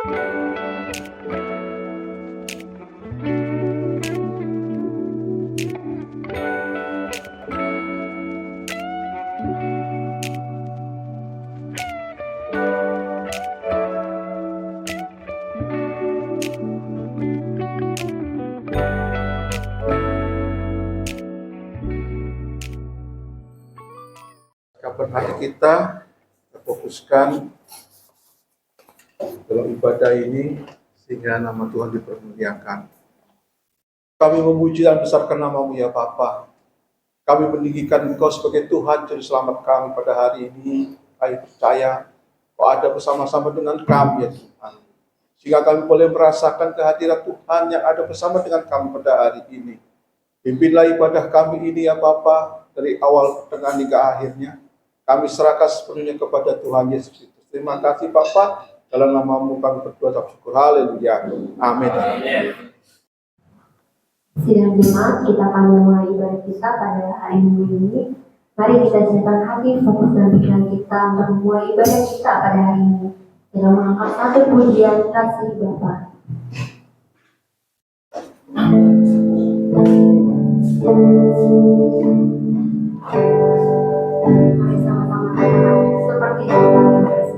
Kapan hati kita fokuskan dalam ibadah ini sehingga nama Tuhan dipermuliakan. Kami memuji dan besarkan nama-Mu ya Bapa. Kami meninggikan Engkau sebagai Tuhan Juru Selamat kami pada hari ini. Kami percaya Kau ada bersama-sama dengan kami ya Tuhan. Sehingga kami boleh merasakan kehadiran Tuhan yang ada bersama dengan kami pada hari ini. Pimpinlah ibadah kami ini ya Bapa, dari awal, tengah, hingga akhirnya. Kami serahkan sepenuhnya kepada Tuhan Yesus Kristus. Terima kasih Bapa. Dalam nama-Mu kami berdoa dan bersyukur. Haleluya. Amin. Sidang jemaat, kita akan memulai ibadah kita pada hari Minggu ini. Mari kita siapkan hati, fokus dan pikiran kita untuk memulai ibadah kita pada hari ini. Dalam mengangkat satu pujian kasih Bapa. Mari sama-sama katakan seperti yang tadi bersama.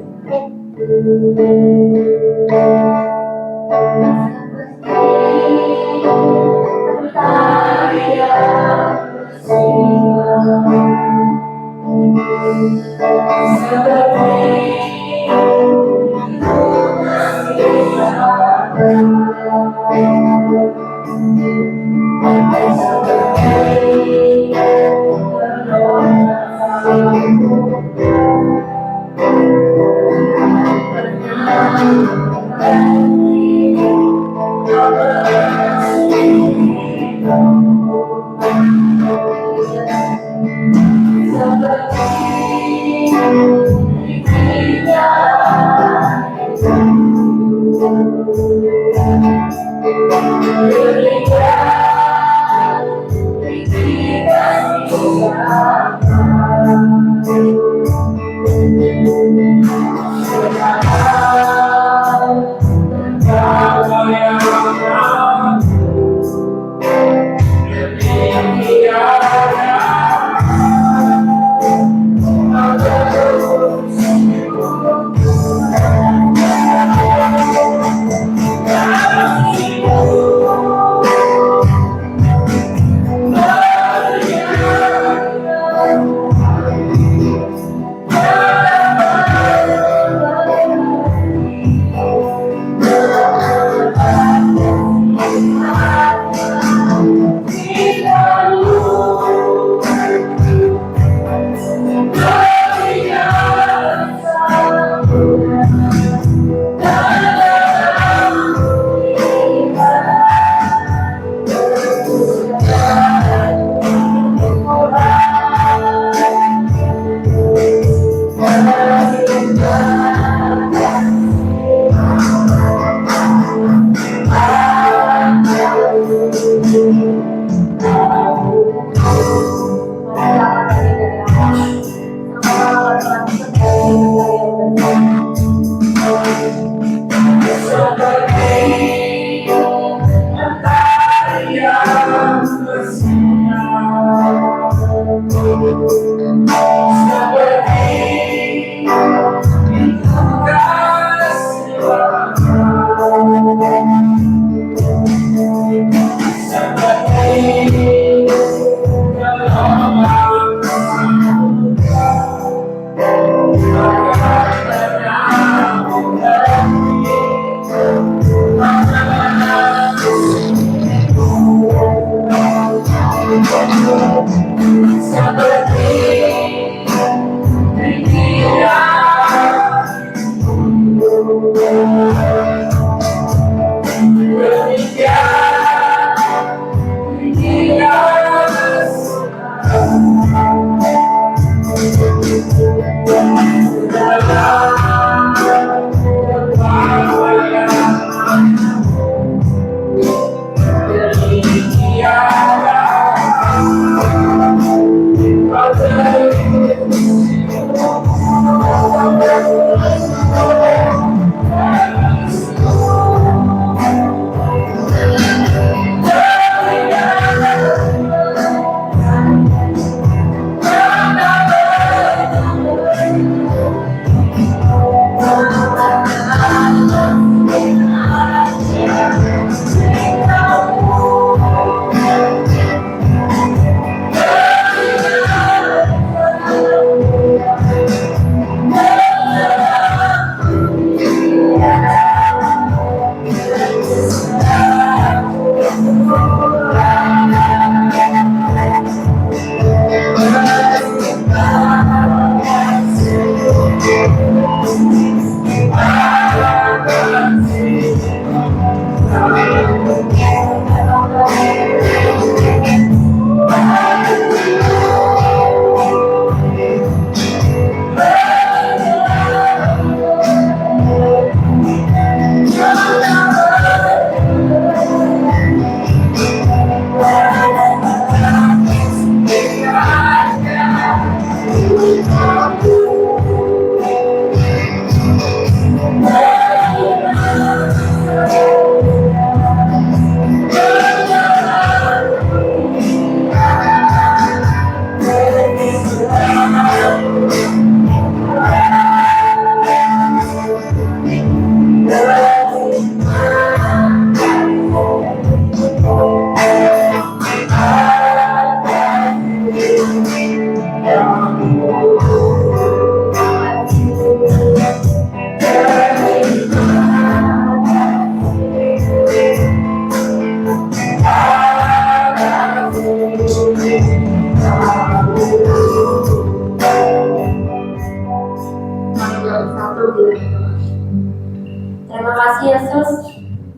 kasih Yesus,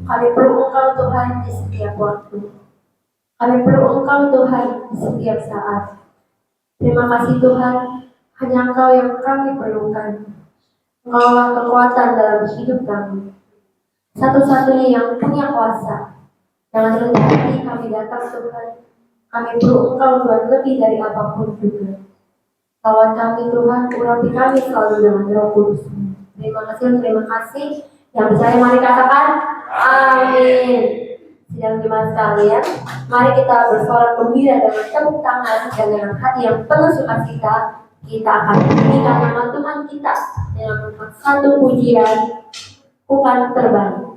kami perlu Engkau Tuhan di setiap waktu. Kami perlu Engkau Tuhan di setiap saat. Terima kasih Tuhan, hanya Engkau yang kami perlukan. Engkaulah kekuatan dalam hidup kami. Satu-satunya yang punya kuasa. Jangan rendah hati kami datang Tuhan. Kami perlu Engkau Tuhan lebih dari apapun juga. Lawan kami Tuhan, urapi kami selalu dengan Roh Kudus. Terima kasih. Yang percaya mari katakan amin. Sidang jemaat sekalian, mari kita bersorak gembira dengan tepuk tangan dan dengan hati yang penuh sukacita. Kita akan menyanyikan nama Tuhan kita dengan satu pujian, bukan terbaik.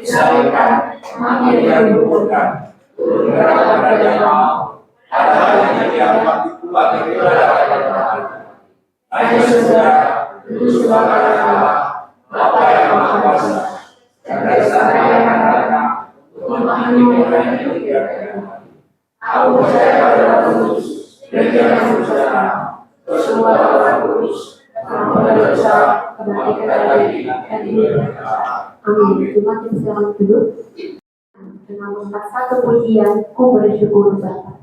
Misalkan, makin yang dibutuhkan, kepada mau, ada yang bagi kuat dari hanya saudara, itu sebagai Allah, Bapa yang Maha Kuasa, dan dari sana yang akan datang, untuk memahami orang yang dibiarkan. Aku percaya pada Roh Kudus, Gereja yang bersama, semua orang kudus, mengampuni dosa, kebaikan dari dan hidup. Amin. Cuma kita silakan duduk. Dengan membuat satu pujian, ku bersyukur Bapa.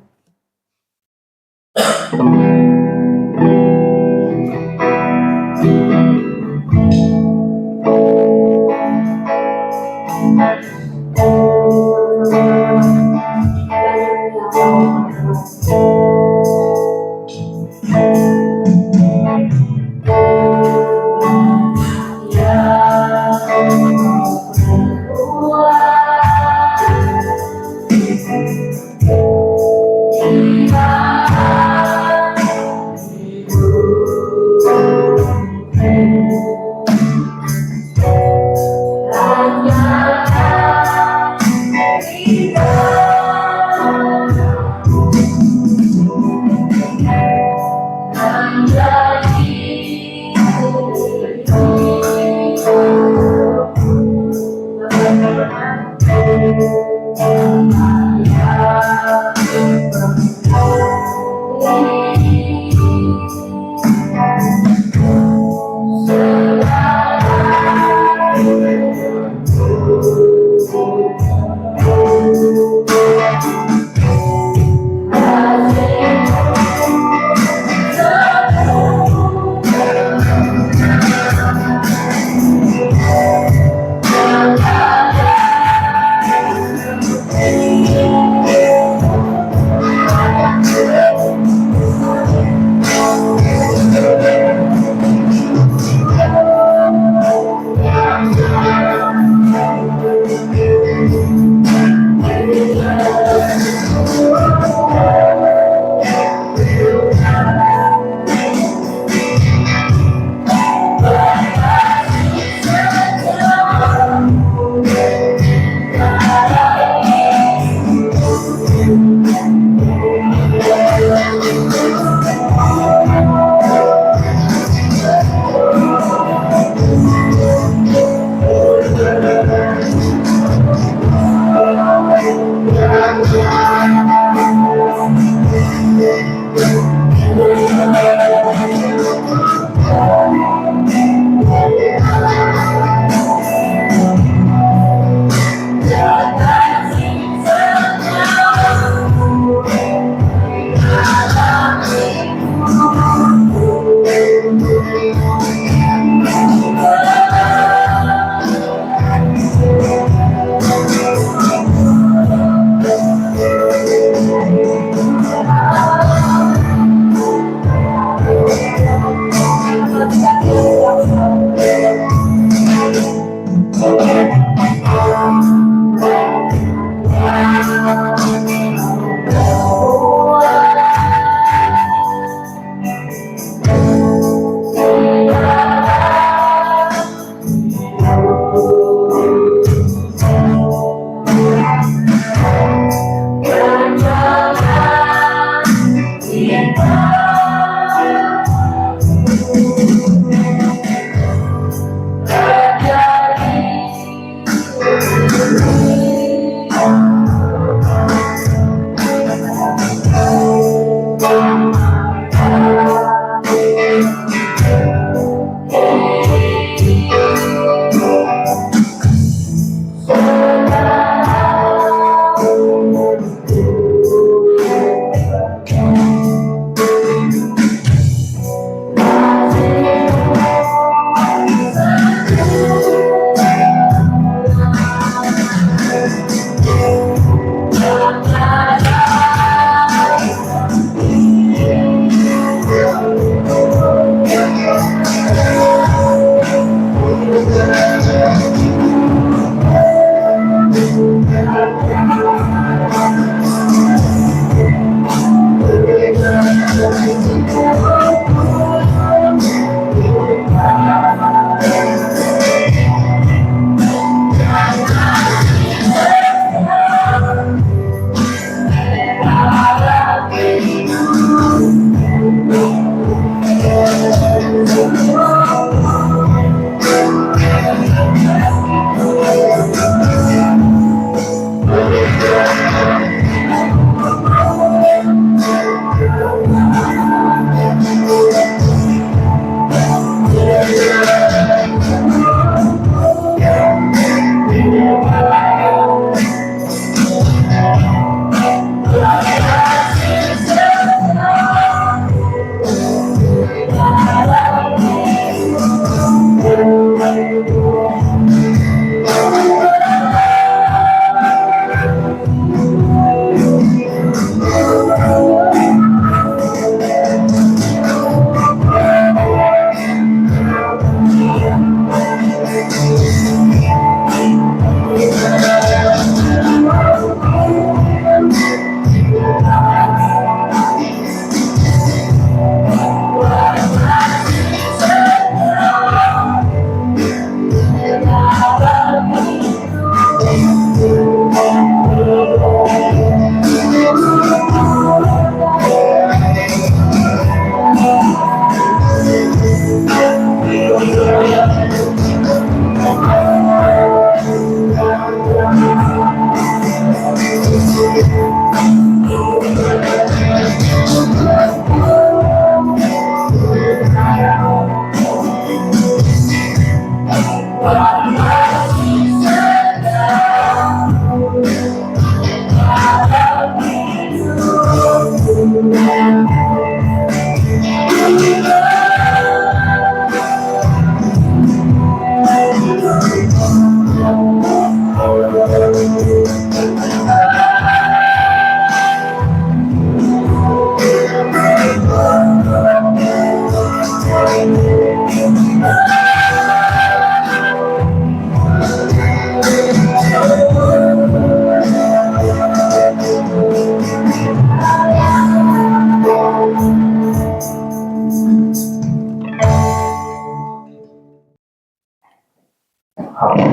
Amin.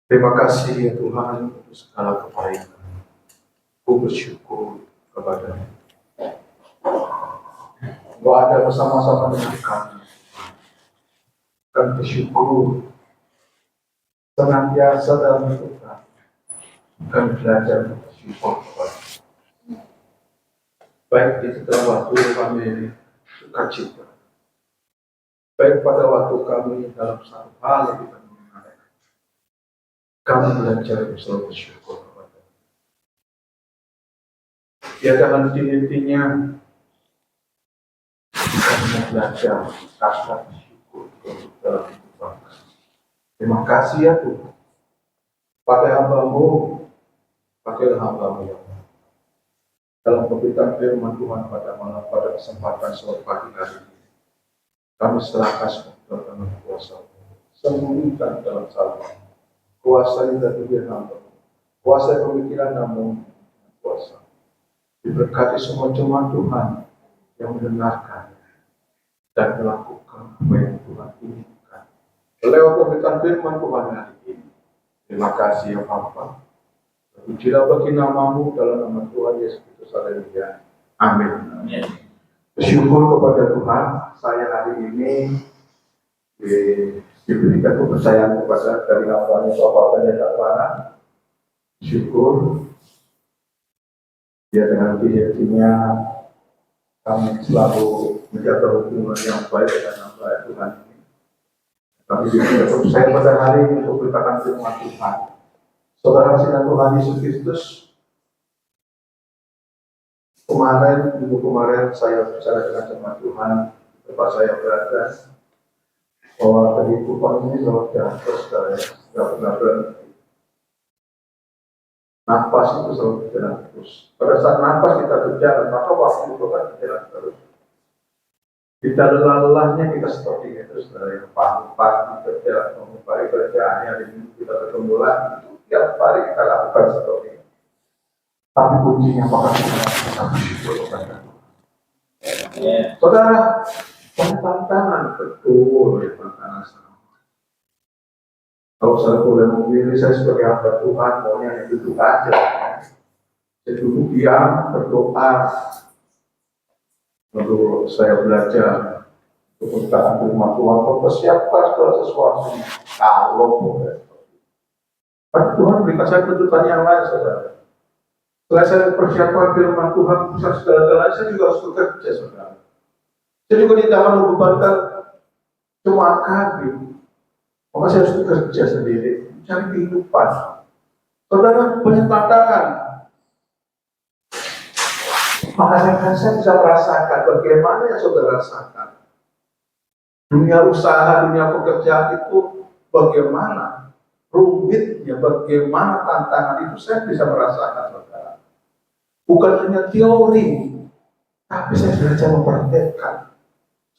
Terima kasih ya Tuhan untuk segala kebaikan. Aku bersyukur kepada-Mu. Engkau ada bersama-sama dengan kami. Dan bersyukur senantiasa dalam hidup kami. Dan belajar bersyukur kepada-Mu. Baik di dalam waktu kami sukacita. Baik pada waktu kami dalam satu hal yang kita mengenai. Kami belajar selalu bersyukur kepada-Mu. Tiada henti-hentinya kami belajar kata bersyukur dalam hidup kami. Terima kasih ya Tuhan. Pakai hamba-Mu, pakailah hamba-Mu ya Allah. Dalam pemberitaan firman Tuhan pada kesempatan sore pagi hari ini, kami serahkan semua dalam kuasa-Mu. Sembunyikan dalam salib. Kuasai dari diri hamba-Mu. Kuasai pemikiran namun kuasa. Diberkati semua jemaat Tuhan yang mendengarkan dan melakukan apa yang Tuhan inginkan. Lewat pemberitaan firman Tuhan hari ini. Terima kasih ya Bapa. Pujilah bagi nama-Mu dalam nama Tuhan Yesus Kristus. Haleluya. Amin. Bersyukur kepada Tuhan, saya hari ini diberikan kepercayaan kepada dari hamba-Nya Bapak Pendeta Clara. Syukur dia dengan hati-hatinya kami selalu menjaga hubungan yang baik dengan hamba Tuhan ini. Kami diberikan kepercayaan pada hari ini untuk beritakan firman Tuhan. Saudara sinar Tuhan Yesus Kristus, minggu kemarin saya bicara dengan jemaat Tuhan tempat saya berada bahwa kehidupan ini selalu jalan terus, tidak pernah berhenti. Nafas itu selalu berjalan terus. Pada saat nafas kita berjalan, maka waktu itu kan berjalan terus. Kita lelah-lelahnya kita seperti itu, saudara, yang pagi berjalan mengupari kerjaan hari ini kita ketemu lagi. Tiap hari kita lakukan seperti itu. Tapi kuncinya apakah kita bersyukur kepada Tuhan. Saudara, tantangan betul ya tantangan sama. Kalau saya boleh memilih, saya sebagai hamba Tuhan maunya yang duduk aja. Saya duduk diam, berdoa. Lalu saya belajar untuk bertahan firman Tuhan, mempersiapkan segala sesuatu. Kalau boleh. Tapi Tuhan berikan saya tuntutan yang lain, saudara. Setelah saya persiapkan firman Tuhan, pusat segala-galanya, saya juga harus bekerja, saudara. Saya juga tidak akan membebankan jemaat kami. Maka saya harus bekerja sendiri, mencari kehidupan. Saudara, banyak tantangan. Makanya saya bisa merasakan bagaimana yang saudara rasakan. Dunia usaha, dunia pekerjaan itu bagaimana rumitnya, bagaimana tantangan itu saya bisa merasakan, saudara. Bukan hanya teori, tapi saya belajar mempraktekkan.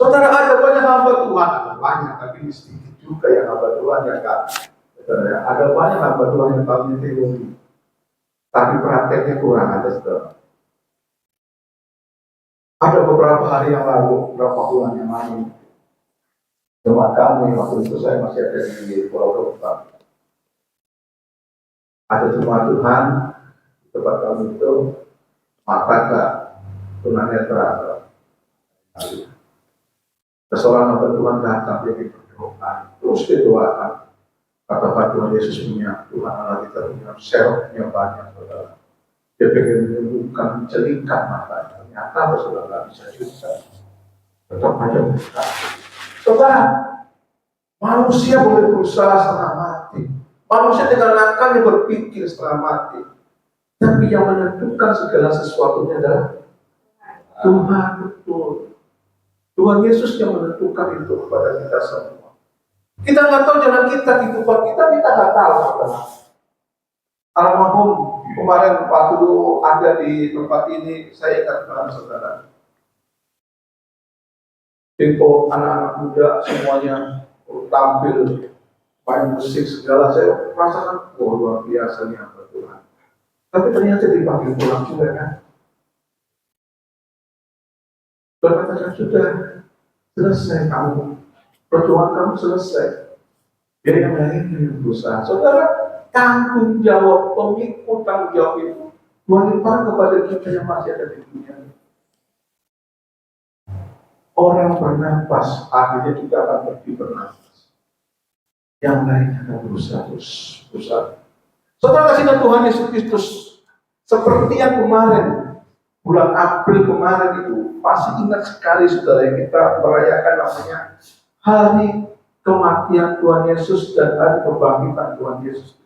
Saudara, ada banyak hamba Tuhan, ada banyak, tapi sedikit juga yang hamba Tuhan yang kan. Ada banyak hamba Tuhan yang tahu teori, tapi prakteknya kurang ada, saudara. Ada beberapa hari yang lalu, beberapa bulan yang lalu, jemaat kami waktu itu saya masih ada di Pulau Roba. Ada jemaat Tuhan di tempat kami itu mata tunanetra. Seorang hamba Tuhan datang dia berdoa, terus didoakan. Kata Tuhan Yesus punya Tuhan Allah kita punya sel-nya banyak, saudara. Dia pengen menyembuhkan, mencelingkan matanya. Ternyata saudara nggak bisa juga. Tetap aja buka. Saudara, manusia boleh berusaha setengah mati. Manusia dengan akalnya berpikir setengah mati. Tapi yang menentukan segala sesuatunya adalah Tuhan, betul. Tuhan Yesus yang menentukan itu kepada kita semua. Kita nggak tahu jalan kita, kehidupan kita nggak tahu, saudara. Almarhum kemarin waktu ada di tempat ini, saya ingat banget, saudara. Tempo anak-anak muda semuanya tampil, main musik segala, saya merasakan luar biasa nih hamba Tuhan. Tapi ternyata dipanggil pulang juga kan. Berkatakan sudah selesai kamu perjuangan kamu selesai. Biar yang lain yang berusaha. Saudara, tanggung jawab, pemikul tanggung jawab itu Tuhan limpahkan kepada kita yang masih ada di dunia. Orang bernafas, akhirnya juga akan pergi bernafas. Yang lain akan berusaha terus. Saudara kasih Tuhan Yesus Kristus, seperti yang kemarin, bulan April kemarin itu, pasti ingat sekali saudara yang kita merayakan namanya Hari Kematian Tuhan Yesus dan Hari Kebangkitan Tuhan Yesus.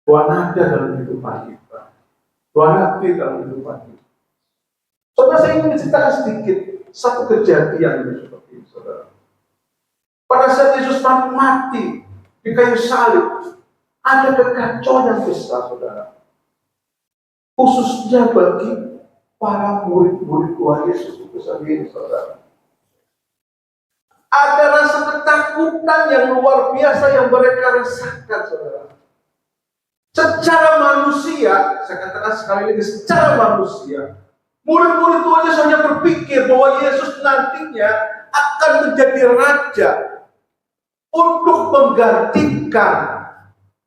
Tuhan ada dalam kehidupan kita. Tuhan ada dalam kehidupan kita. Saudara, saya ingin menceritakan sedikit satu kejadian ini seperti ini, saudara. Pada saat Yesus mati di kayu salib, ada kekacauan yang besar, saudara. Khususnya bagi para murid-murid Tuhan Yesus itu sendiri, saudara. Ada rasa ketakutan yang luar biasa yang mereka rasakan, saudara. Secara manusia, saya katakan sekali lagi, secara manusia, murid-murid Tuhan Yesus hanya berpikir bahwa Yesus nantinya akan menjadi raja untuk menggantikan,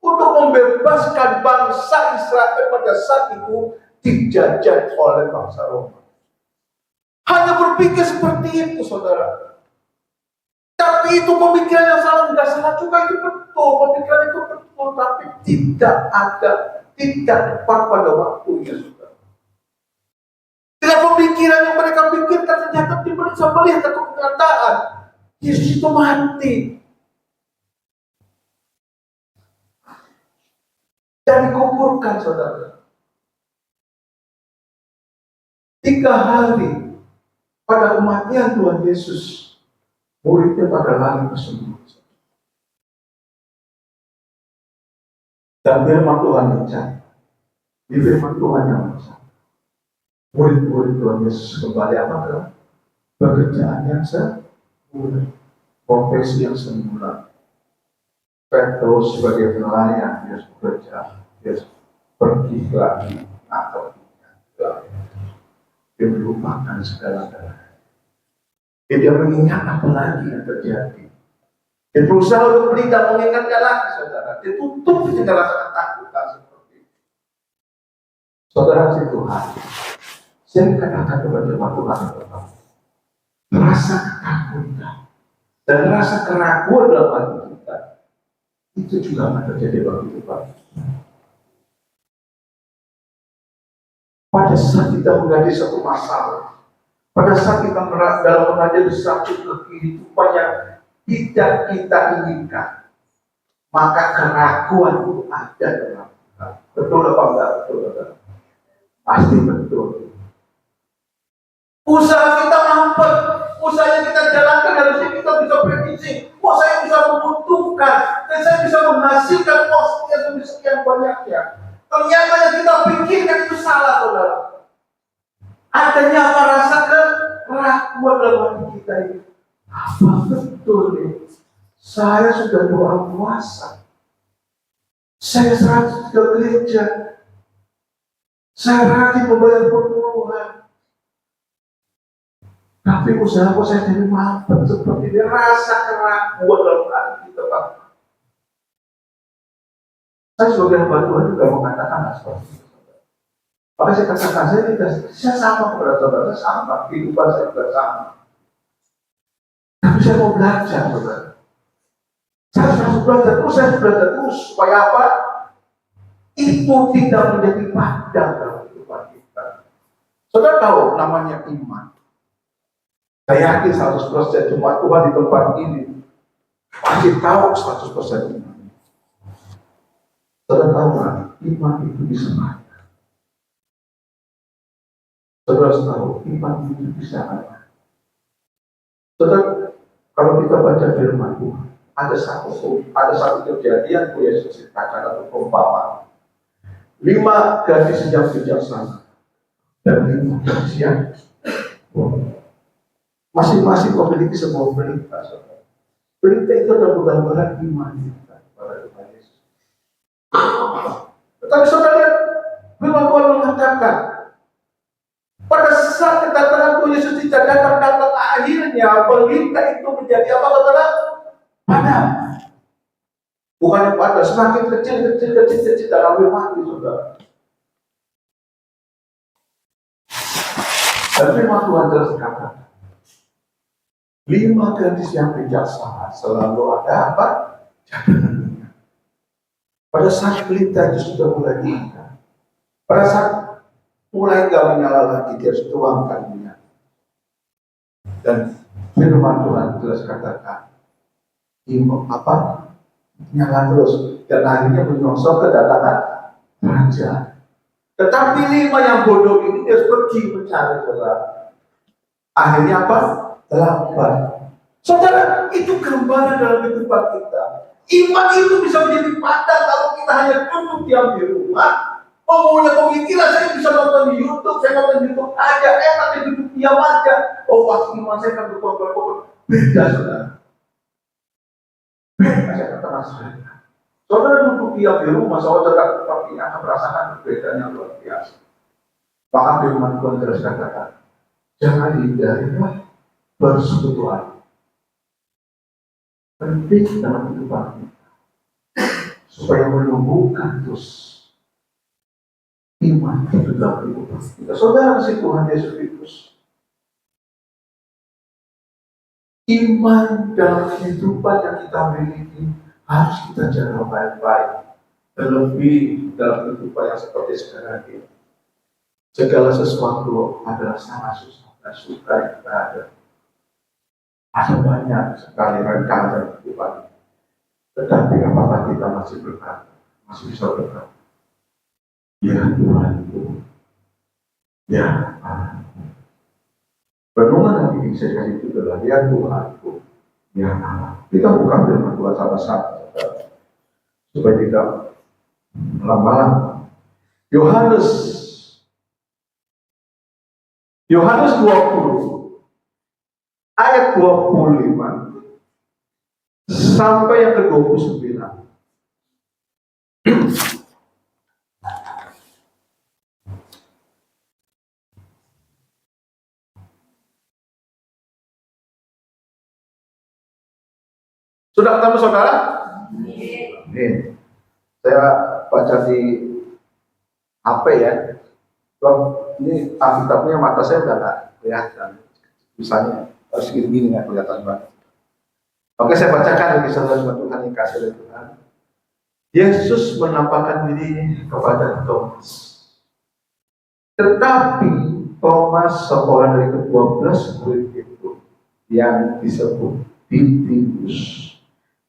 untuk membebaskan bangsa Israel pada saat itu dijajah oleh bangsa Roma. Hanya berpikir seperti itu, saudara. Tapi itu pemikiran yang salah, tidak salah juga, itu betul, pemikiran itu betul, tapi tidak tepat pada waktunya, saudara. Dengan pemikiran yang mereka pikirkan, ternyata bisa melihat satu kenyataan, Yesus itu mati dan dikuburkan, saudara. 3 hari pada kematian Tuhan Yesus, muridnya pada lari ke sumur. Dan firman Tuhan mencatat, di firman Tuhan yang mencatat, murid-murid Tuhan Yesus kembali apa? Pekerjaan yang semula, profesi yang semula. Petrus sebagai nelayan, dia bekerja, dia pergi lagi atau dia melupakan segala-galanya. Dia mengingat apa lagi yang terjadi. Dia berusaha untuk tidak mengingatnya lagi, saudara. Dia tutup dengan rasa ketakutan seperti itu. Saudara si Tuhan, saya katakan kepada Tuhan, rasa ketakutan dan rasa keraguan dalam hati kita, itu juga akan terjadi dalam kehidupan. Pada saat kita menghadapi satu masalah, pada saat kita dalam menghadapi satu kehidupan yang tidak kita inginkan, maka keraguan itu ada dalam kita. Betul apa enggak? Betul. Pasti betul. Usaha kita mampet, usaha yang kita jalankan harusnya kita bisa prediksi. Saya bisa menguntungkan dan saya bisa menghasilkan sekian banyaknya. Ternyata yang kita pikirkan itu salah, saudara. Adanya apa rasa keraguan dalam hati kita ini? Apa betul nih? Saya sudah doa puasa, saya sering ke gereja, saya rajin membayar perpuluhan, tapi usahaku saya jadi mampet seperti ini. Rasa keraguan dalam hati kita, Pak. Saya sebagai hamba Tuhan juga mengatakan seperti itu. Maka saya katakan, saya sama kepada saudara, saya sama, kehidupan saya juga sama. Tapi saya mau belajar, saudara. Saya harus belajar terus, supaya apa? Itu tidak menjadi padang dalam kehidupan kita. Saudara tahu namanya iman. Saya yakin 100% cuma Tuhan di tempat ini pasti tahu 100% iman. Saudara tahu nggak? Iman itu bisa mati. Saudara tahu iman itu bisa mati. Saudara, kalau kita baca firman Tuhan, ada satu kejadian yang Yesus ceritakan atau perumpamaan. 5 gadis yang bijaksana dan 5 gadis yang masing-masing memiliki sebuah berita. Berita itu adalah gambaran iman kita kepada Tuhan Yesus. Tetapi saudara lihat, firman Tuhan mengatakan pada saat kedatangan Tuhan Yesus tidak datang, akhirnya pelita itu menjadi apa, saudara? Padat. Bukan padat, semakin kecil dan hampir mati, saudara. Dan firman Tuhan terus katakan, 5 gadis yang bijaksana selalu ada apa? Cadangan. Pada saat pelita itu sudah mulai diangkat, pada saat mulai gak menyala lagi, dia harus tuangkan minyak. Dan firman Tuhan jelas katakan, nyala terus, dan akhirnya menyongsong kedatangan raja. Tetapi 5 yang bodoh ini dia harus pergi mencari, saudara. Akhirnya apa? Terlambat. Saudara, itu gambaran dalam kehidupan kita. Iman itu bisa menjadi padat kalau kita hanya duduk diam di rumah, mempunyai pemikiran saya bisa nonton di YouTube, saya nonton YouTube aja, enak di duduk diam aja. Oh, pasti iman saya akan berkobar-kobar. Beda, saudara. Beda, saya katakan saudara. Saudara duduk diam di rumah, saudara tetapi akan merasakan perbedaan yang luar biasa. Maka firman Tuhan terus katakan, jangan hindari persekutuan. Penting dalam kehidupan kita supaya menumbuhkan terus iman itu dalam kehidupan kita. Saudara kasih Tuhan Yesus Kristus, iman dalam kehidupan yang kita miliki harus kita jaga baik-baik. Terlebih dalam kehidupan yang seperti sekarang ini, segala sesuatu adalah sangat susah dan suka yang kita ada. Ada banyak sekali rentan dalam kehidupan. Tetapi apakah kita masih berkata, masih bisa berkata, ya Tuhanku, ya Allahku. Renungan yang ingin saya kasih itu adalah, ya Tuhanku, ya Allah. Kita buka firman Tuhan sama-sama supaya tidak lama-lama. Yohanes 20 ayat 25 sampai yang ke-29. Sudah ketemu, saudara? Nih, saya baca di HP ya. Ini Alkitabnya mata saya udah nggak kelihatan. Misalnya harus gini-gini nggak kelihatan banget. Oke, saya bacakan bagi saudara Tuhan yang kasih oleh Tuhan. Yesus menampakkan diri kepada Thomas. Tetapi Thomas, seorang dari ke-12 murid itu, yang disebut Didimus,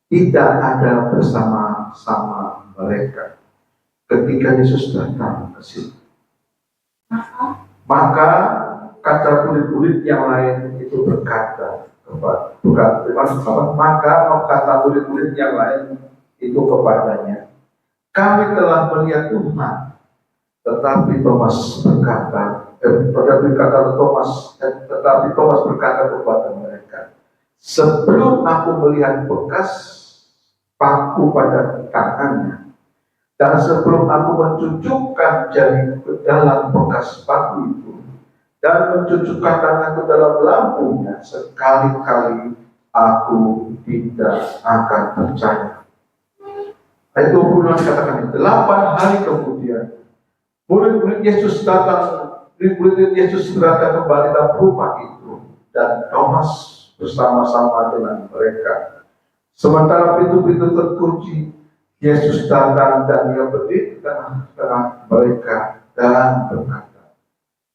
tidak ada bersama-sama mereka ketika Yesus datang ke situ. Maka kata murid-murid yang lain itu berkata maka kata murid-murid yang lain itu kepadanya, kami telah melihat Tuhan. Tetapi Thomas berkata kepada mereka, sebelum aku melihat bekas paku pada tangannya, dan sebelum aku mencucukkan jari ke dalam bekas paku itu, dan mencucukkan tanganku dalam lampunya, sekali-kali aku tidak akan percaya. Ayat 20 dikatakan, 8 hari kemudian, murid-murid Yesus berada kembali dalam rumah itu, dan Thomas bersama-sama dengan mereka. Sementara pintu-pintu terkunci, Yesus datang dan dia berdiri di tengah-tengah mereka dan berkata,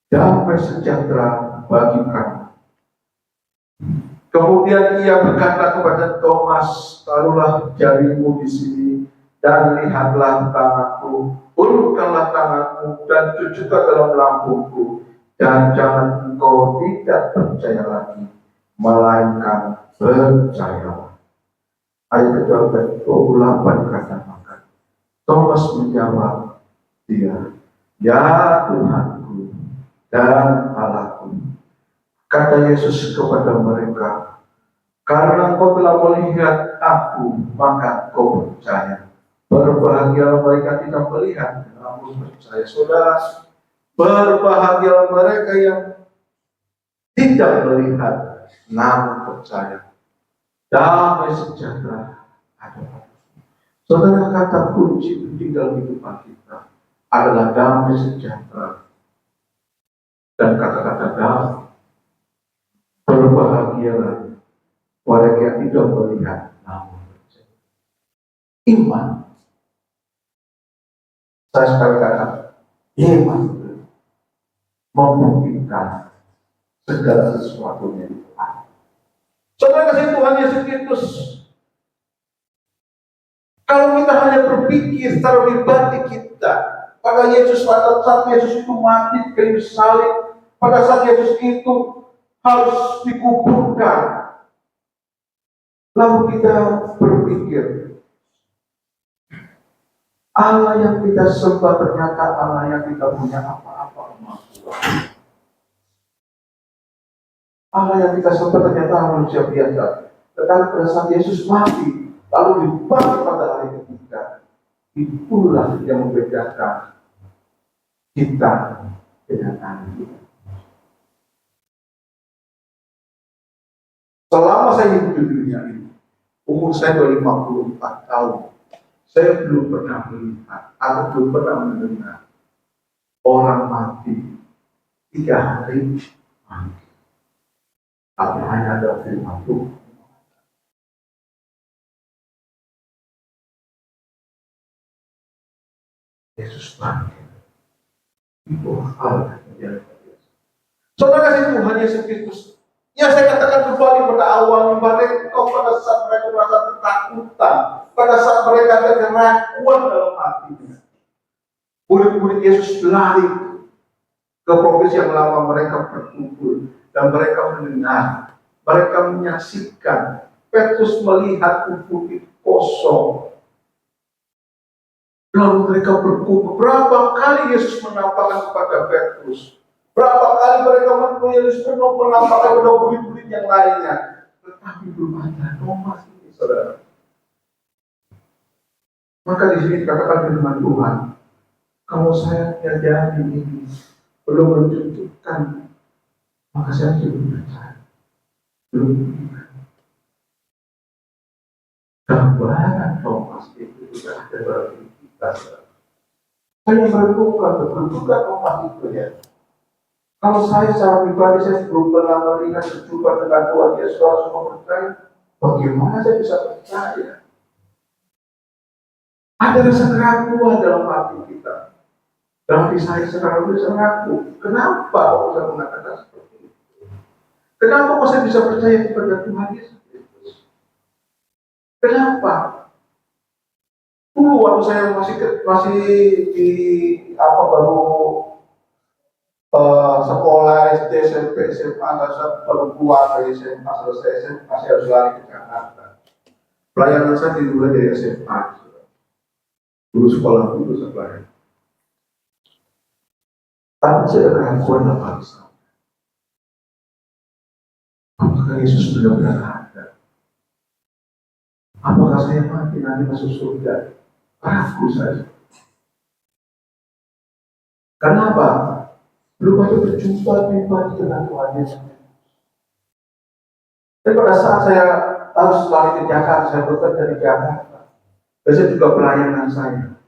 damai sejahtera bagi kamu. Kemudian ia berkata kepada Thomas, taruhlah jarimu di sini dan lihatlah tanganku, ulurkanlah tanganmu dan cucukkan dalam lambungku, dan jangan engkau tidak percaya lagi, melainkan percayalah. Ayat ke-28 dikatakan, Thomas menjawab dia, ya Tuhanku dan Allahku. Kata Yesus kepada mereka, karena engkau telah melihat aku, maka engkau percaya. Berbahagialah mereka tidak melihat, namun percaya. Saudara, berbahagialah mereka yang tidak melihat, namun percaya. Damai sejahtera ada. Saudara, kata kunci dalam kehidupan kita adalah damai sejahtera. Dan kata-kata damai, berbahagialah mereka yang tidak melihat, namun percaya. Iman. Saya sekali kata, iman memungkinkan segala sesuatunya di Tuhan. Saudara kasih Tuhan Yesus Kristus, kalau kita hanya berpikir secara pribadi kita, pada Yesus, pada saat Yesus itu mati di kayu salib, pada saat Yesus itu harus dikuburkan, lalu kita berpikir, Allah yang kita sembah ternyata Allah yang tidak punya apa-apa kemampuan. Allah yang kita sembah ternyata manusia biasa. Tetapi pada saat Yesus mati, lalu dibangkit pada hari ketiga, itulah yang membedakan kita dengan Allah. Selama saya hidup di dunia ini, umur saya 54 tahun, saya belum pernah melihat atau belum pernah mendengar orang mati 3 hari mati. Tapi hanya ada firman Tuhan. Yesus bangkit. Itu hal yang biasa. Saudara kasih Tuhan Yesus Kristus. Ya, saya katakan kembali pada awal, mereka pada saat mereka merasa ketakutan, pada saat mereka ada keraguan dalam hatinya, murid-murid Yesus lari ke provinsi yang lama, mereka berkumpul dan mereka mendengar, mereka menyaksikan Petrus melihat kubur itu kosong. Lalu mereka berkumpul. Berapa kali Yesus menampakkan kepada Petrus? Berapa kali mereka Yesus menampakkan kepada murid-murid yang lainnya? Tetapi belum ada Thomas ini, saudara. Maka di sini dikatakan firman Tuhan, kalau saya menyadari ini belum menunjukkan, maka saya belum percaya. Belum. Gambaran Thomas itu tidak ada dalam kita. Saya berduka, berduka Thomas itu ya. Kalau saya secara pribadi, saya belum pernah melihat berjumpa dengan Tuhan Yesus langsung percaya, bagaimana saya bisa percaya? Ada rasa keraguan dalam hati kita. Dalam hati saya sekarang bisa ragu. Kenapa kok saya mengatakan seperti itu? Kenapa kok saya bisa percaya kepada Tuhan Yesus Kristus? Kenapa? Dulu waktu saya masih di baru sekolah SD, SMP, SMA, saya baru keluar dari SMA, selesai SMA, saya harus lari ke Jakarta. Pelayanan saya dimulai dari SMA. Dulu sekolah dulu sekolah. Tapi saya keraguan dalam hati saya. Apakah Yesus benar-benar ada? Apakah saya mati nanti masuk surga? Ragu saya. Kenapa? Belum ada berjumpa pribadi dengan Tuhan Yesus. Dan pada saat saya harus balik ke Jakarta, saya bekerja di Jakarta. Saya juga pelayanan saya.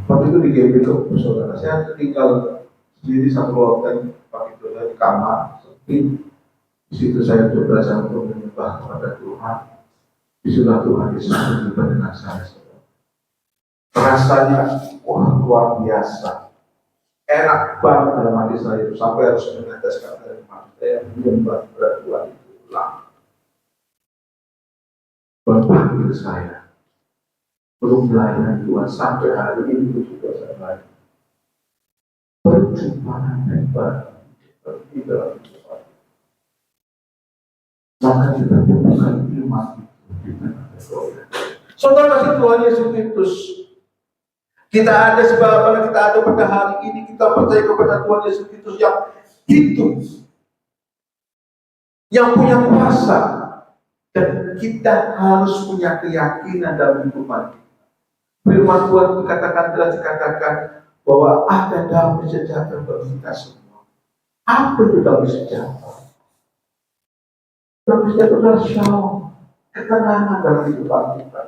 Waktu itu di GBK, saudara, saya tinggal sendiri satu hotel, pakai di kamar, sepi. Di situ saya coba untuk menyembah kepada Tuhan. Disitulah Tuhan Yesus berjumpa dengan saya. Saudara. Rasanya luar biasa. Enak banget dalam hati saya itu, sampai harus meneteskan dari mata saya menyembah kepada Tuhan itu ulang. Berpanggil saya belum melayani Tuhan sampai hari ini juga saya melayani. Perjumpaan hebat seperti dalam Tuhan. Maka kita bukan iman itu. Saudara kasih Tuhan Yesus Kristus. Kita ada sebab kita ada pada hari ini, kita percaya kepada Tuhan Yesus Kristus yang hidup, yang punya kuasa, dan kita harus punya keyakinan dalam kehidupan kita. Firman Tuhan dikatakan bahwa ada damai sejahtera bagi kita semua. Apa itu damai sejahtera? Damai sejahtera adalah shalom, ketenangan dalam kehidupan kita.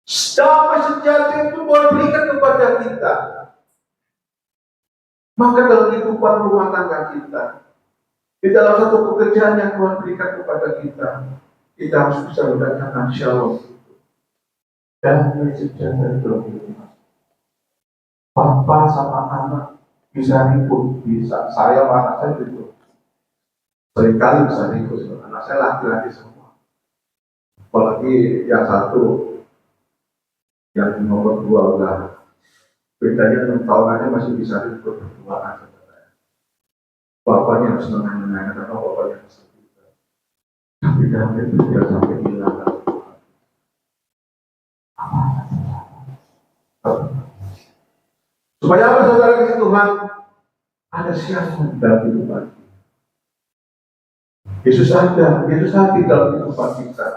Damai sejahtera itu Tuhan berikan kepada kita. Maka dalam kehidupan rumah tangga kita, di dalam satu pekerjaan yang Tuhan berikan kepada kita, kita harus bisa mendatangkan shalom. Damai sejahtera dalam kehidupan. Bapak sama anak bisa ribut, bisa. Saya sama anak saya ribut. Seringkali bisa ribut. Anak saya laki-laki semua. Apalagi yang satu, yang nomor 2 udah bedanya 6 tahun aja masih bisa ribut berduaan. Bapaknya harus menang-menang karena bapaknya harus ribut. Tapi damai itu tidak sampai hilang. Supaya apa saudara kasih Tuhan? Ada siasat dalam kehidupan kita. Yesus hadir dalam kehidupan kita.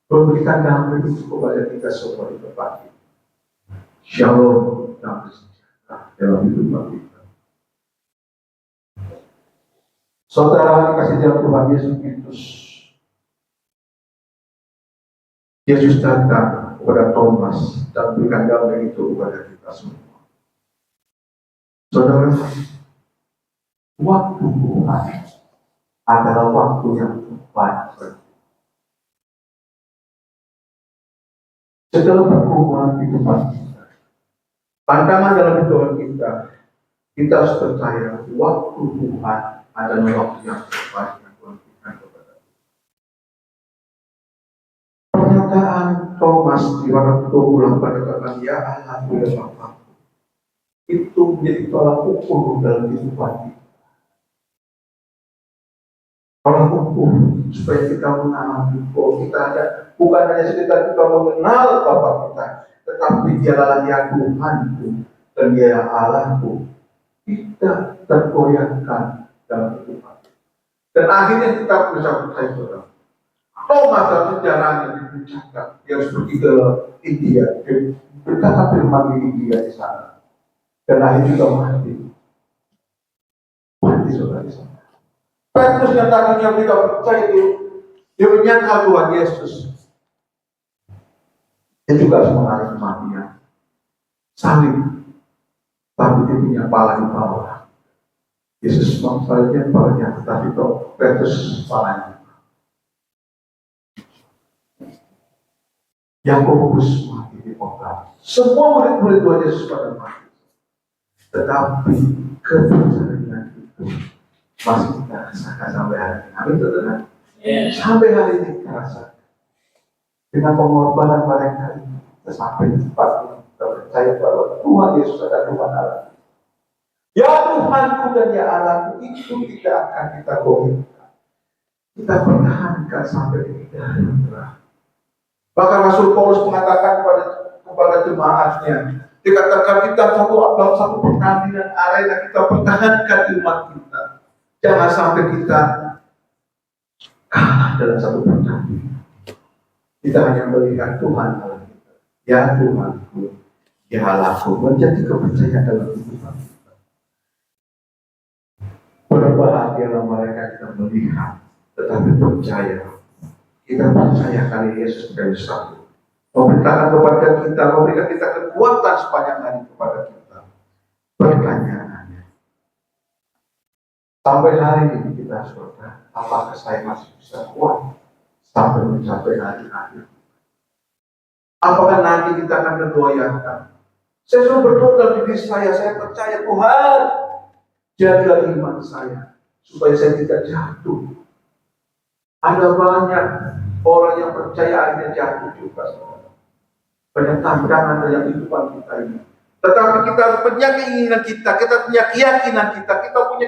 Memberikan damai itu kepada kita semua di tempat kita. Shalom damai sejahtera dalam kehidupan kita. Saudara kasih dalam Tuhan Yesus Kristus. Yesus datang kepada Thomas dan berikan damai itu kepada kita semua. Saudara, waktu Tuhan adalah waktu yang terbaik. Setelah pergumulan kehidupan kita, pandangan dalam kehidupan kita, kita harus percaya waktu Tuhan adalah waktu yang terbaik yang Tuhan berikan kepada kita. Pernyataan Thomas di mana Tuhan katakan, ya Allah, ya Bapa, itu menjadi tolak ukur dalam kehidupan kita. Tolak ukur supaya kita mengalami bahwa kita ada, bukan hanya sekedar kita mengenal Bapa kita, tetapi Dialah yang Tuhanku dan Dia Allahku. Kita tergoyahkan dalam kehidupan. Dan akhirnya kita bisa percaya saudara. Thomas dalam sejarahnya dipercaya dia harus pergi ke India, berkata firman di India di sana. Dan akhirnya juga mati. Mati saudara di sana. Petrus yang tadinya kita percaya itu, dia menyangkal Tuhan Yesus. Dia juga harus mengalami kematian. Salib. Tapi dia punya kepala di bawah. Yesus memsalibkan kepalanya, tetapi Petrus kepalanya. Yakobus mati di kota. Semua murid-murid Tuhan Yesus pada mati. Tetapi kepercayaan itu masih kita rasakan sampai hari ini. Amin, saudara. Sampai hari ini kita rasakan. Dengan pengorbanan mereka ini, sampai tempat ini kita percaya bahwa Tuhan Yesus adalah Tuhan Allah. Ya Tuhanku dan ya Allahku, itu tidak akan kita goyahkan. Kita pertahankan sampai di hari yang terakhir. Bahkan Rasul Paulus mengatakan kepada jemaatnya, dikatakan kita dalam satu pertandingan arena, kita pertahankan iman kita. Jangan sampai kita kalah dalam satu pertandingan. Kita hanya melihat Tuhan Allah kita. Ya Tuhanku, ya Allahku, menjadi kepercayaan dalam kehidupan kita. Berbahagialah mereka kita melihat, tetapi percaya. Kita percaya kali Yesus dari satu. Memberitakan kepada kita, memberikan kita kekuatan sepanjang hari kepada kita. Pertanyaannya, sampai hari ini kita saudara, apakah saya masih bisa kuat sampai mencapai hari akhir? Apakah nanti kita akan tergoyahkan? Saya selalu berdoa dalam diri saya percaya Tuhan, jadilah iman saya supaya saya tidak jatuh. Ada banyak orang yang percaya akhirnya jatuh juga. Banyak tantangan dalam kehidupan kita ini. Tetapi kita harus punya keinginan kita punya keyakinan kita punya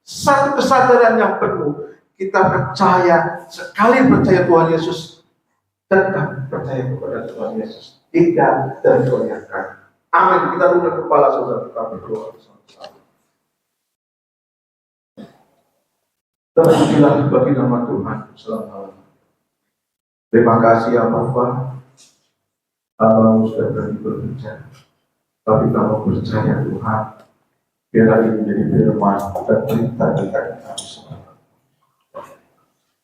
satu kesadaran yang penuh. Kita percaya, sekali percaya Tuhan Yesus, tetap percaya kepada Tuhan Yesus. Tidak tergoyahkan. Amin. Kita tunduk kepala saudara, kita berdoa bersama-sama. Terpujilah bagi nama Tuhan selama-lamanya. Terima kasih ya Bapa. Abang sudah berani berbicara. Tapi kalau percaya Tuhan, Biarlah ini menjadi firman dan perintah bagi kami semua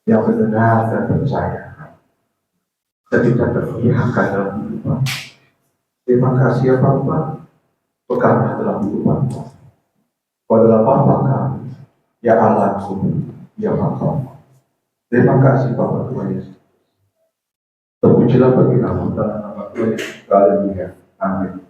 yang benar dan percaya dan tidak terpihakkan dalam hidup. Terima kasih ya Bapa, pekarnya dalam hidup Bapa. Kau adalah Bapa kami, ya Allahku, ya Bapa. Terima kasih Bapa Tuhan Yesus. Terpujilah bagi nama dalam nama Tuhan Yesus. Haleluya. Amin.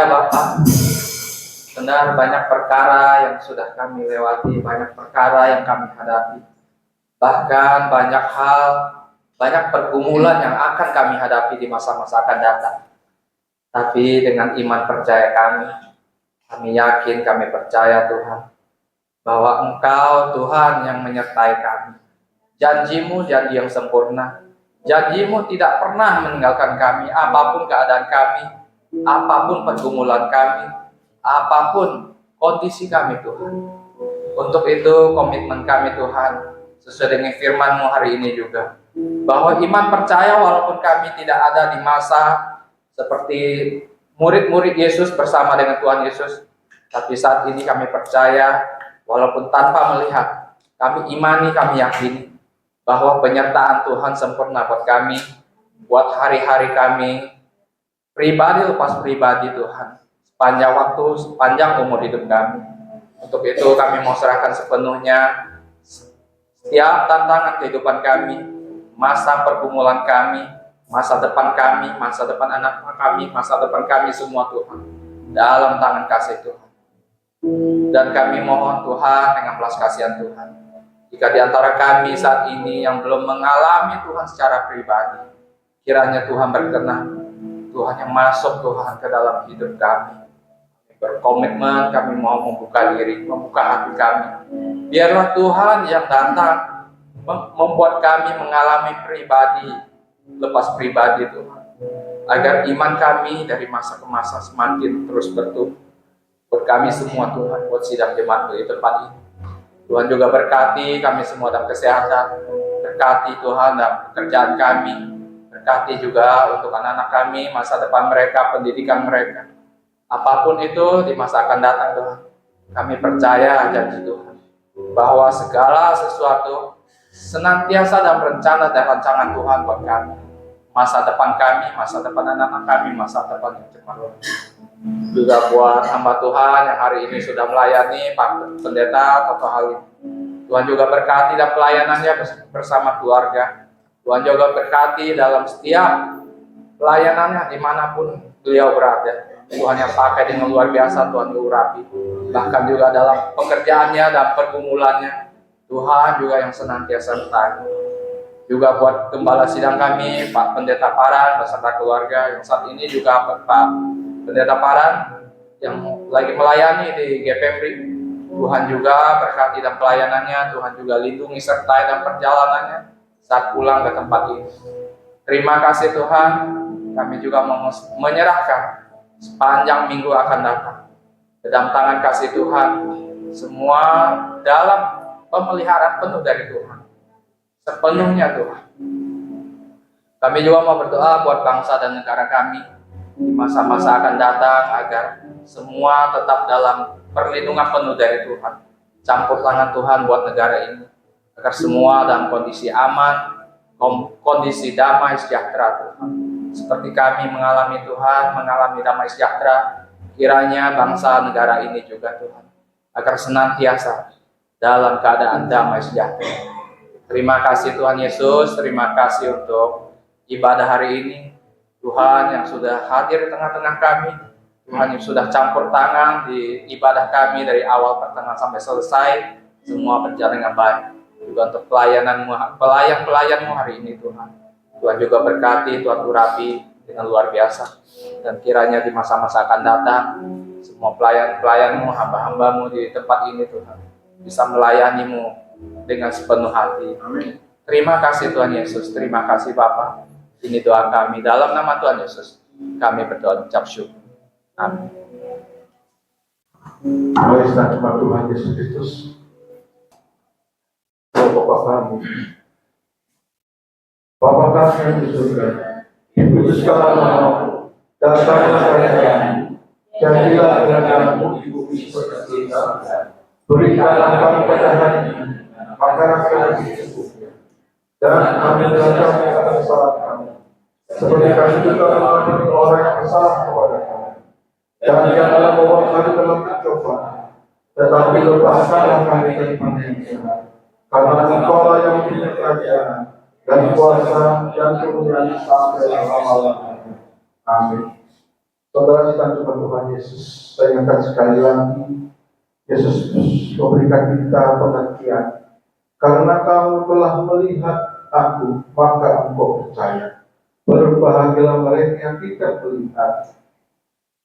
Ya Bapak, benar banyak perkara yang sudah kami lewati, banyak perkara yang kami hadapi. Bahkan banyak hal, banyak pergumulan yang akan kami hadapi di masa-masa akan datang. Tapi dengan iman percaya kami yakin, kami percaya Tuhan, bahwa Engkau Tuhan yang menyertai kami. Janji-Mu janji yang sempurna. Janji-Mu tidak pernah meninggalkan kami, apapun keadaan kami, apapun pergumulan kami, apapun kondisi kami Tuhan. Untuk itu komitmen kami Tuhan, sesuai dengan firman-Mu hari ini juga, bahwa iman percaya walaupun kami tidak ada di masa seperti murid-murid Yesus bersama dengan Tuhan Yesus, tapi saat ini kami percaya walaupun tanpa melihat, kami imani, kami yakini bahwa penyertaan Tuhan sempurna buat kami, buat hari-hari kami, pribadi lepas pribadi Tuhan, sepanjang waktu, sepanjang umur hidup kami. Untuk itu kami mau serahkan sepenuhnya setiap tantangan kehidupan kami, masa pergumulan kami, masa depan kami, masa depan anak kami, masa depan kami semua Tuhan, dalam tangan kasih Tuhan. Dan kami mohon Tuhan dengan belas kasihan Tuhan, jika di antara kami saat ini yang belum mengalami Tuhan secara pribadi, kiranya Tuhan berkenan, Tuhan yang masuk Tuhan ke dalam hidup kami. Berkomitmen kami mau membuka diri, membuka hati kami. Biarlah Tuhan yang datang membuat kami mengalami pribadi, lepas pribadi Tuhan. Agar iman kami dari masa ke masa semakin terus bertumbuh. Buat kami semua Tuhan, buat sidang jemaat di tempat ini. Tuhan juga berkati kami semua dalam kesehatan, berkati Tuhan dalam pekerjaan kami, berkati juga untuk anak-anak kami, masa depan mereka, pendidikan mereka. Apapun itu di masa akan datang Tuhan, kami percaya janji Tuhan, bahwa segala sesuatu senantiasa dalam rencana dan rancangan Tuhan buat kami. Masa depan kami, masa depan anak-anak kami, masa depan yang cemerlang. Juga buat hamba Tuhan yang hari ini sudah melayani Pak Pendeta Toto Halim. Tuhan juga berkati dalam pelayanannya bersama keluarga. Tuhan juga berkati dalam setiap pelayanannya dimanapun beliau berada. Tuhan yang pakai dengan luar biasa, Tuhan urapi. Bahkan juga dalam pekerjaannya dan pergumulannya, Tuhan juga yang senantiasa sertai. Juga buat gembala sidang kami, Pak Pendeta Paran beserta keluarga yang saat ini juga Pak Pendeta Paran yang lagi melayani di GPMRI. Tuhan juga berkati dalam pelayanannya, Tuhan juga lindungi sertai dalam perjalanannya saat pulang ke tempat ini. Terima kasih Tuhan, kami juga menyerahkan sepanjang minggu akan datang ke dalam tangan kasih Tuhan, semua dalam pemeliharaan penuh dari Tuhan, sepenuhnya Tuhan. Kami juga mau berdoa buat bangsa dan negara kami di masa-masa akan datang, agar semua tetap dalam perlindungan penuh dari Tuhan. Campur tangan Tuhan buat negara ini, agar semua dalam kondisi aman, kondisi damai sejahtera Tuhan. Seperti kami mengalami Tuhan, mengalami damai sejahtera, kiranya bangsa negara ini juga Tuhan, agar senantiasa dalam keadaan damai sejahtera. Terima kasih Tuhan Yesus, terima kasih untuk ibadah hari ini. Tuhan yang sudah hadir di tengah-tengah kami, Tuhan yang sudah campur tangan di ibadah kami dari awal pertengahan sampai selesai, semua berjalan dengan baik. Juga untuk pelayan-pelayanmu hari ini Tuhan. Tuhan juga berkati, Tuhan urapi dengan luar biasa. Dan kiranya di masa-masa akan datang, semua pelayan-pelayanmu, hamba-hambamu di tempat ini Tuhan, bisa melayanimu dengan sepenuh hati. Amin. Terima kasih Tuhan Yesus, terima kasih Bapa. Ini doa kami dalam nama Tuhan Yesus. Kami berdoa ucap syukur. Amin. Mari kita sembah Tuhan Yesus Kristus. Bapa kami, Bapa kami yang di surga, dikuduskanlah namamu, datanglah kerajaanmu, jadilah kehendakmu di bumi seperti di surga. Berikanlah kami pada hari ini makanan kami secukupnya, dan ampunilah kami atas kesalahan kami, seperti kami juga mengampuni orang yang bersalah kepada kami. Dan janganlah membawa kami dalam pencobaan, tetapi lepaskanlah kami dari yang jahat. Karena Engkau yang mempunyai kerajaan dan kuasa dan kemuliaan sampai selama-lamanya. Amin. Saudara kita cuma Tuhan Yesus, saya ingatkan sekali lagi, Yesus memberikan kita pengertian. Karena kamu telah melihat aku, maka engkau percaya. Berbahagialah mereka yang tidak melihat,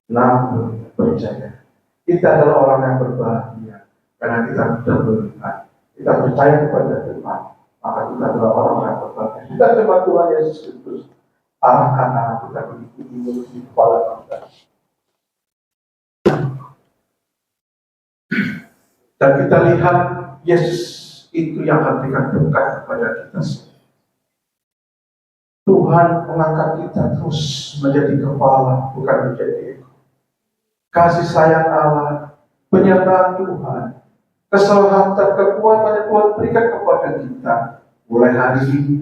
namun percaya. Kita adalah orang yang berbahagia, karena kita sudah melihat. Kita percaya kepada Tuhan, maka kita adalah orang yang berbahagia. Kita cuma Tuhan Yesus Kristus. Arahkan anak kita di kepala kita. Dan kita lihat Yesus itu yang memberikan berkat kepada kita semua. Tuhan mengangkat kita terus menjadi kepala, bukan menjadi ekor. Kasih sayang Allah, penyertaan Tuhan, keselamatan, kekuatan yang Tuhan berikan kepada kita mulai hari ini,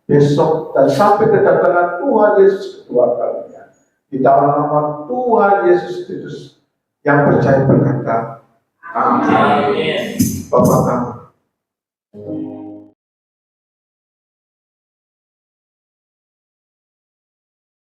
besok, dan sampai kedatangan Tuhan Yesus kedua kalinya. Di dalam nama Tuhan Yesus Kristus yang percaya berkata, amin. Bapak kami